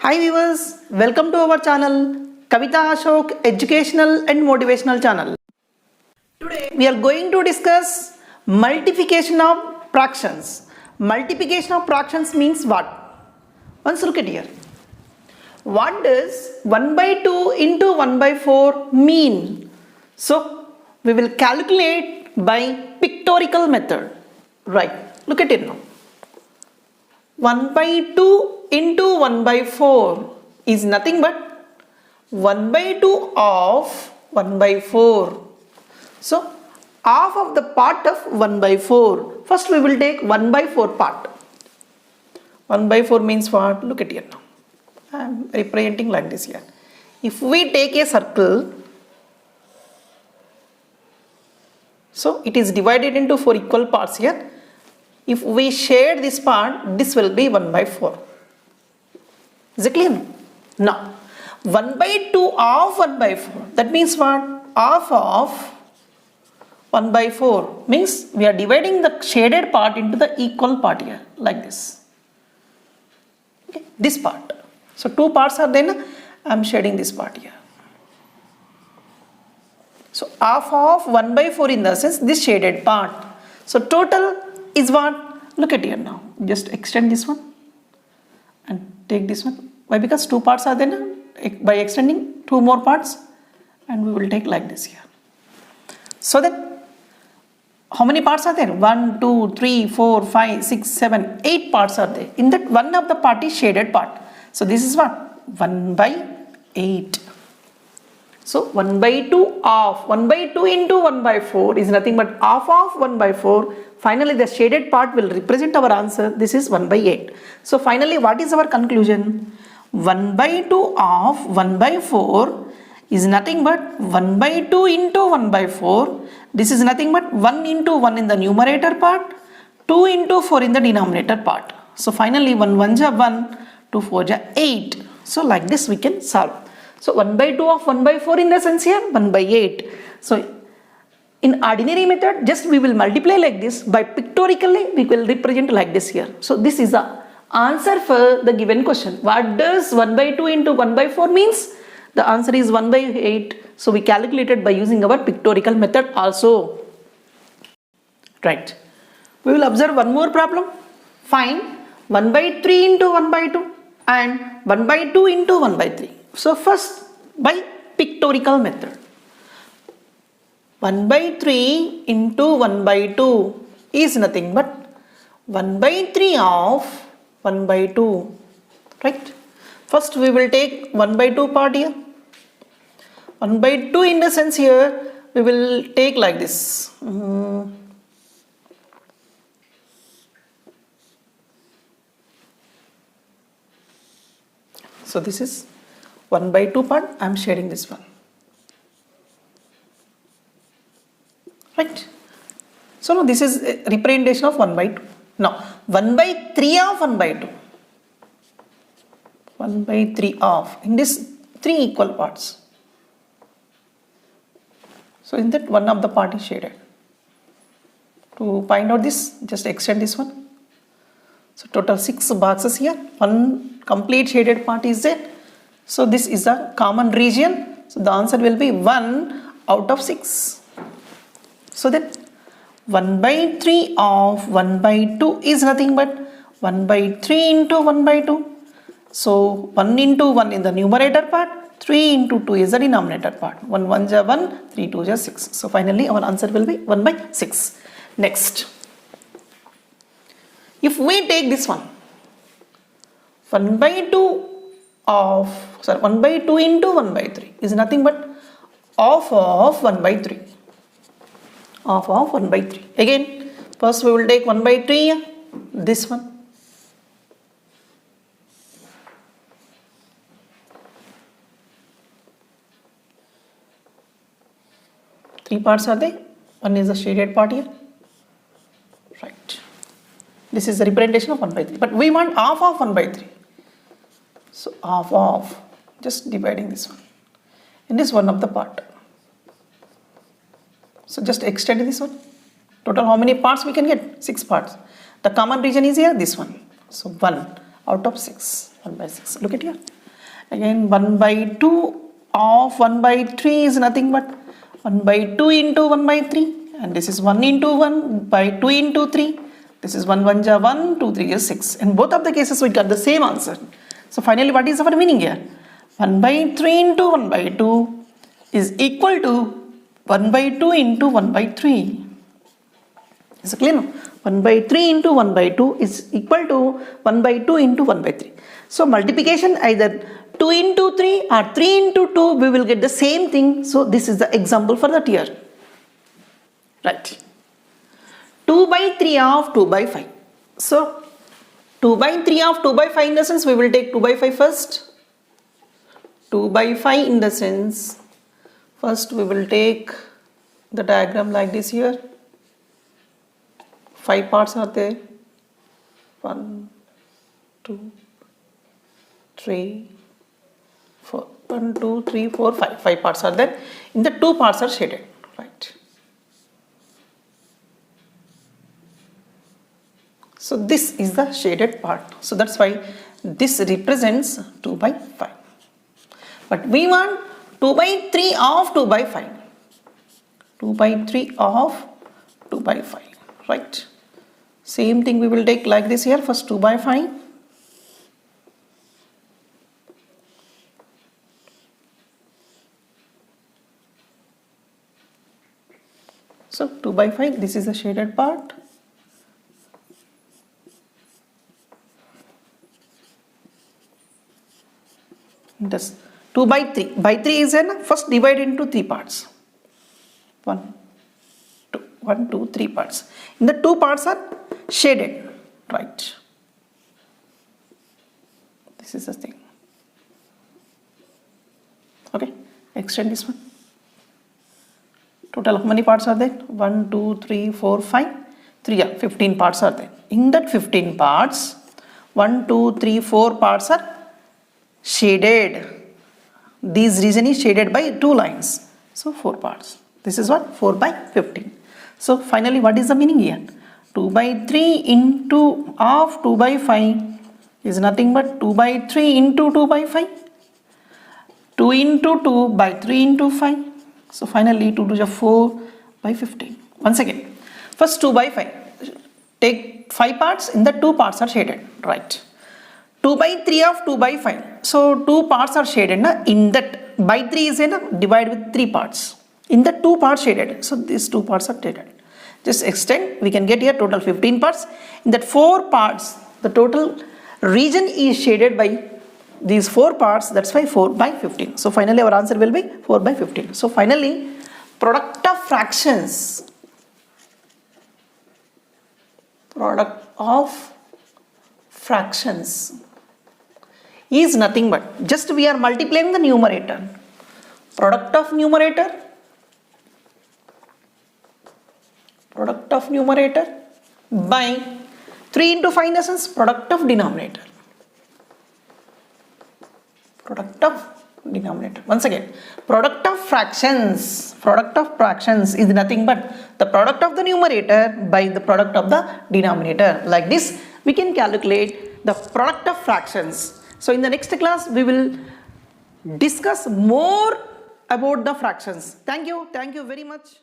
Hi viewers, welcome to our channel Kavithashok Educational and Motivational channel. Today we are going to discuss multiplication of fractions. Multiplication of fractions means what? Once look at here. What does 1 by 2 into 1 by 4 mean? So we will calculate by pictorial method. Right, look at it now. 1 by 2 into 1 by 4 is nothing but 1 by 2 of 1 by 4. So half of the part of 1 by 4. First we will take 1 by 4 part. 1 by 4 means what? Look at here now. I am representing like this here. If we take a circle, so it is divided into 4 equal parts here. If we share this part, this will be 1 by 4. Is it clear? Now, 1 by 2 of 1 by 4. That means what? Half of 1 by 4 means we are dividing the shaded part into the equal part here, like this. Okay, this part. So, 2 parts are there. I am shading this part here. So, half of 1 by 4 in the sense this shaded part. So, total is what? Look at here now. Just extend this one and take this one. Why? Because 2 parts are there. By extending 2 more parts, and we will take like this here. So then, how many parts are there? 1, 2, 3, 4, 5, 6, 7, 8 parts are there. In that, one of the part is shaded part. So this is what? 1 by 8. So 1 by 2 of 1 by 2 into 1 by 4 is nothing but half of 1 by 4. Finally, the shaded part will represent our answer. This is 1 by 8. So finally, what is our conclusion? 1 by 2 of 1 by 4 is nothing but 1 by 2 into 1 by 4. This is nothing but 1 into 1 in the numerator part, 2 into 4 in the denominator part. So finally, 1 1 ja 1, 2 4 ja 8. So like this we can solve. So 1 by 2 of 1 by 4 in the sense here 1 by 8. So in ordinary method, just we will multiply like this. By pictorially, we will represent like this here. So this is the answer for the given question. What does 1 by 2 into 1 by 4 means? The answer is 1 by 8. So we calculated by using our pictorial method also. Right. We will observe one more problem. Find 1 by 3 into 1 by 2 and 1 by 2 into 1 by 3. So first by pictorial method. 1 by 3 into 1 by 2 is nothing but 1 by 3 of 1 by 2. Right? First we will take 1 by 2 part here. 1 by 2 in the sense here we will take like this. So this is 1 by 2 part. I am shading this one. Right. So now this is a representation of 1 by 2. Now 1 by 3 of 1 by 2. 1 by 3 of. In this 3 equal parts. So in that one of the part is shaded. To find out this, just extend this one. So total 6 boxes here. One complete shaded part is there. So this is a common region. So the answer will be 1 out of 6. So then 1 by 3 of 1 by 2 is nothing but 1 by 3 into 1 by 2. So 1 into 1 in the numerator part, 3 into 2 is the denominator part. 1 1 ja 1, 3 2 ja 6. So finally our answer will be 1 by 6. Next, if we take this one, 1 by 2 of, 1 by 2 into 1 by 3 is nothing but half of 1 by 3. Half of 1 by 3. Again, first we will take 1 by 3 here, this one. Three parts are there. One is the shaded part here. Right. This is the representation of 1 by 3. But we want half of 1 by 3. So half of, just dividing this one. In this one of the part. So just extend this one. Total how many parts we can get? 6 parts. The common region is here, this one. So 1 out of 6. 1 by 6. Look at here. Again 1 by 2 of 1 by 3 is nothing but 1 by 2 into 1 by 3, and this is 1 into 1 by 2 into 3. This is 1 1 ja 1, 2 3 is 6. In both of the cases we got the same answer. So finally what is our meaning here? 1 by 3 into 1 by 2 is equal to 1 by 2 into 1 by 3. Is it clear now? 1 by 3 into 1 by 2 is equal to 1 by 2 into 1 by 3. So multiplication either 2 into 3 or 3 into 2, we will get the same thing. So this is the example for that here. Right. 2 by 3 of 2 by 5. So 2 by 3 of 2 by 5 in the sense we will take 2 by 5 first. 2 by 5 in the sense first we will take the diagram like this here. 5 parts are there. 1, 2, 3, 4. 1, 2, 3, 4, 5. 5 parts are there. In the 2 parts are shaded. Right. So this is the shaded part. So that's why this represents 2 by 5. But we want 2 by 3 of 2 by 5. 2 by 3 of 2 by 5. Right. Same thing we will take like this here. First 2 by 5. So 2 by 5, this is the shaded part. This 2 by 3. By 3 is in first divide into 3 parts. 1, 2, 1, 2, 3 parts. In the 2 parts are shaded. Right. This is the thing. Okay. Extend this one. Total how many parts are there? 1, 2, 3, 4, 5. 3, yeah, 15 parts are there. In that 15 parts, 1, 2, 3, 4 parts are shaded. This region is shaded by 2 lines. So 4 parts. This is what? 4 by 15. So finally what is the meaning here? 2 by 3 into of 2 by 5 is nothing but 2 by 3 into 2 by 5. 2 into 2 by 3 into 5. So finally 2 to the 4 by 15. Once again, first 2 by 5. Take 5 parts, in the 2 parts are shaded. Right. 2 by 3 of 2 by 5. So 2 parts are shaded. Na? In that by 3 is divide with 3 parts. In the 2 parts shaded. So these 2 parts are shaded. Just extend. We can get here total 15 parts. In that 4 parts, the total region is shaded by these 4 parts. That's why 4 by 15. So finally our answer will be 4 by 15. So finally product of fractions. Product of fractions is nothing but just we are multiplying the numerator. Product of numerator by 3 into 5 in the sense product of denominator. Product of denominator. Once again, product of fractions is nothing but the product of the numerator by the product of the denominator. Like this we can calculate the product of fractions. So in the next class we will discuss more about the fractions. Thank you very much.